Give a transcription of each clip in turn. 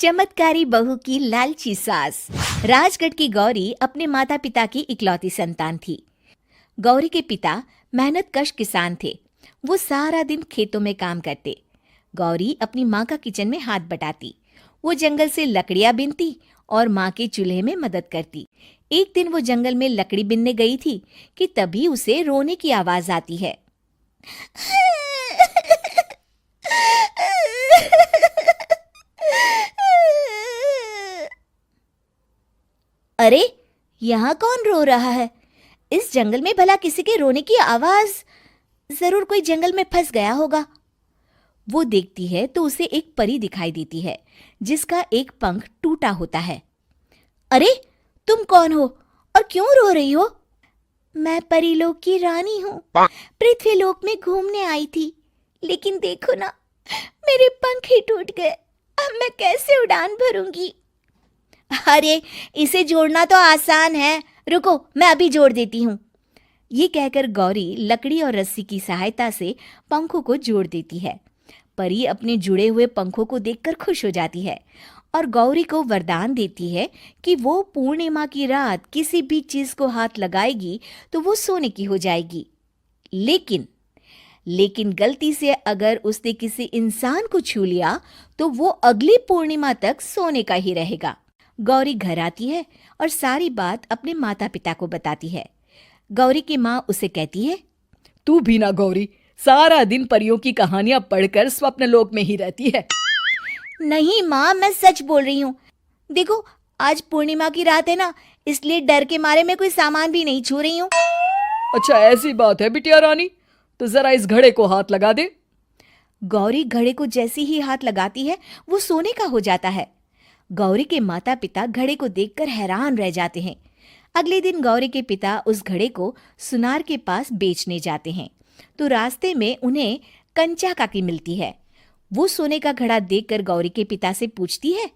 चमत्कारी बहू की लालची सास। राजगढ़ की गौरी अपने माता पिता की इकलौती संतान थी। गौरी के पिता मेहनतकश किसान थे। वो सारा दिन खेतों में काम करते। गौरी अपनी माँ का किचन में हाथ बटाती। वो जंगल से लकड़ियां बीनती और माँ के चूल्हे में मदद करती। एक दिन वो जंगल में लकड़ी बीनने गई थी कि तभी उसे रोने की आवाज आती है। अरे, यहाँ कौन रो रहा है? इस जंगल में भला किसी के रोने की आवाज? जरूर कोई जंगल में फंस गया होगा। वो देखती है तो उसे एक परी दिखाई देती है जिसका एक पंख टूटा होता है। अरे, तुम कौन हो और क्यों रो रही हो? मैं परीलोक की रानी हूँ। पृथ्वीलोक में घूमने आई थी, लेकिन देखो ना, मेरे पंख ही टूट गए। अब मैं कैसे उड़ान भरूंगी? अरे, इसे जोड़ना तो आसान है। रुको, मैं अभी जोड़ देती हूँ। ये कहकर गौरी लकड़ी और रस्सी की सहायता से पंखों को जोड़ देती है। परी अपने जुड़े हुए पंखों को देखकर खुश हो जाती है और गौरी को वरदान देती है कि वो पूर्णिमा की रात किसी भी चीज को हाथ लगाएगी तो वो सोने की हो जाएगी। लेकिन गलती से अगर उसने किसी इंसान को छू लिया तो वो अगली पूर्णिमा तक सोने का ही रहेगा। गौरी घर आती है और सारी बात अपने माता पिता को बताती है। गौरी की माँ उसे कहती है, तू भी ना गौरी, सारा दिन परियों की कहानियां पढ़कर स्वप्न लोक में ही रहती है। नहीं माँ, मैं सच बोल रही हूँ। देखो, आज पूर्णिमा की रात है ना, इसलिए डर के मारे मैं कोई सामान भी नहीं छू रही हूँ। अच्छा, ऐसी बात है बिटिया रानी, तो जरा इस घड़े को हाथ लगा दे। गौरी घड़े को जैसे ही हाथ लगाती है वो सोने का हो जाता है। गौरी के माता पिता घड़े को देखकर हैरान रह जाते हैं। अगले दिन गौरी के पिता उस घड़े को सुनार के पास बेचने जाते हैं तो रास्ते में उन्हें कंचा काकी मिलती है। वो सोने का घड़ा देखकर गौरी के पिता से पूछती है,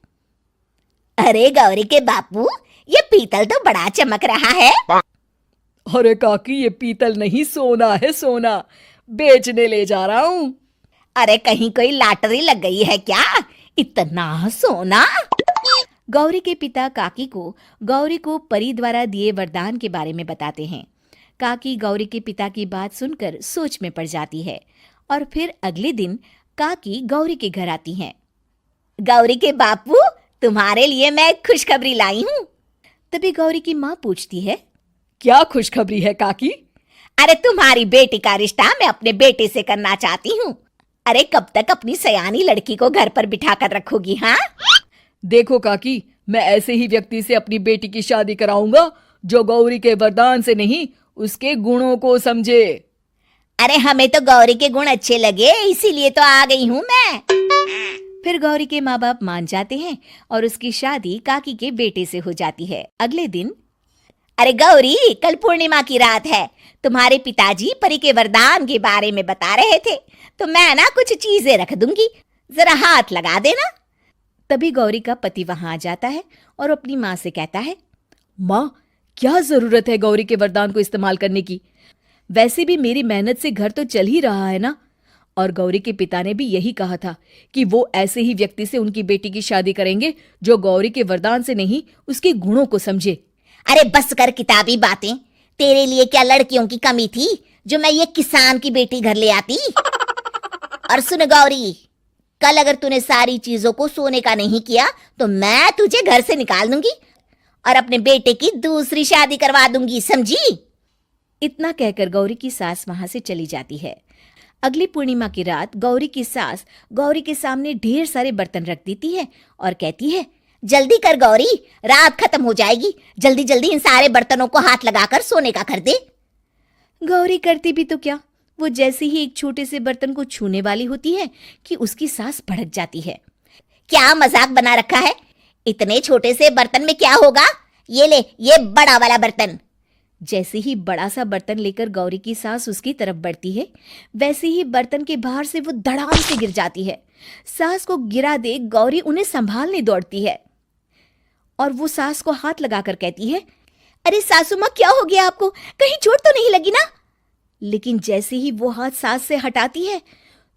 अरे गौरी के बापू, ये पीतल तो बड़ा चमक रहा है। अरे काकी, ये पीतल नहीं, सोना है, सोना। बेचने ले जा रहा हूँ। अरे, कहीं कोई लॉटरी लग गई है क्या? इतना सोना? गौरी के पिता काकी को गौरी को परी द्वारा दिए वरदान के बारे में बताते हैं। काकी गौरी के पिता की बात सुनकर सोच में पड़ जाती है और फिर अगले दिन काकी गौरी के घर आती हैं। गौरी के बापू, तुम्हारे लिए मैं एक खुशखबरी लाई हूँ। तभी गौरी की माँ पूछती है, क्या खुशखबरी है काकी? अरे, तुम्हारी बेटी का रिश्ता मैं अपने बेटे से करना चाहती हूँ। अरे, कब तक अपनी सयानी लड़की को घर पर बिठा कर रखोगी? हाँ, देखो काकी, मैं ऐसे ही व्यक्ति से अपनी बेटी की शादी कराऊंगा जो गौरी के वरदान से नहीं, उसके गुणों को समझे। अरे, हमें तो गौरी के गुण अच्छे लगे, इसीलिए तो आ गई हूँ मैं। फिर गौरी के माँ बाप मान जाते हैं और उसकी शादी काकी के बेटे से हो जाती है। अगले दिन, अरे गौरी, कल पूर्णिमा की रात है। तुम्हारे पिताजी परी के वरदान के बारे में बता रहे थे, तो मैं ना कुछ चीजें रख दूंगी, जरा हाथ लगा देना। तभी गौरी का पति वहां आ जाता है और अपनी माँ से कहता है, माँ, क्या जरूरत है गौरी के वरदान को इस्तेमाल करने की? वैसे भी मेरी मेहनत से घर तो चल ही रहा है ना। और गौरी के पिता ने भी यही कहा था कि वो ऐसे ही व्यक्ति से उनकी बेटी की शादी करेंगे जो गौरी के वरदान से नहीं, उसके गुणों को समझे। अरे बस कर किताबी बातें। तेरे लिए क्या लड़कियों की कमी थी जो मैं ये किसान की बेटी घर ले आती? और सुन गौरी, कल अगर तूने सारी चीजों को सोने का नहीं किया तो मैं तुझे घर से निकाल दूंगी और अपने बेटे की दूसरी शादी करवा दूंगी, समझी? इतना कहकर गौरी की सास वहां से चली जाती है। अगली पूर्णिमा की रात गौरी की सास गौरी के सामने ढेर सारे बर्तन रख देती है और कहती है, जल्दी कर गौरी, रात खत्म हो जाएगी। जल्दी जल्दी इन सारे बर्तनों को हाथ लगाकर सोने का कर दे। गौरी करती भी तो क्या, वो जैसे ही एक छोटे से बर्तन को छूने वाली होती है कि उसकी सास भड़क जाती है। क्या मजाक बना रखा है? इतने छोटे से बर्तन में क्या होगा? ये ले, ये बड़ा वाला बर्तन। जैसे ही बड़ा सा बर्तन लेकर गौरी की सास उसकी तरफ बढ़ती है, वैसे ही बर्तन के बाहर से वो धड़ाम से गिर जाती है। सास को गिरा देख गौरी उन्हें संभालने दौड़ती है और वो सास को हाथ लगाकर कहती है, अरे सासू माँ, क्या हो गया आपको? कहीं चोट तो नहीं लगी ना? लेकिन जैसे ही वो हाथ सास से हटाती है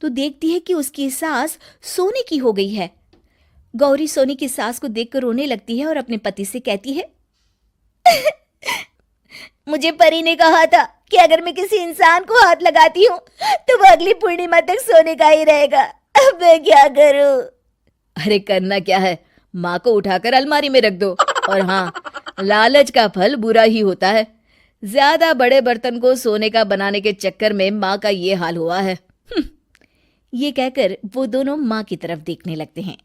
तो देखती है कि उसकी सास सोने की हो गई है। गौरी सोनी की सास को देखकर रोने लगती है और अपने पति से कहती है, मुझे परी ने कहा था कि अगर मैं किसी इंसान को हाथ लगाती हूँ तो वो अगली पूर्णिमा तक सोने का ही रहेगा। अब मैं क्या करूँ? अरे करना क्या है, माँ को उठाकर अलमारी में रख दो। और हाँ, लालच का फल बुरा ही होता है। ज्यादा बड़े बर्तन को सोने का बनाने के चक्कर में माँ का ये हाल हुआ है। ये कहकर वो दोनों माँ की तरफ देखने लगते हैं।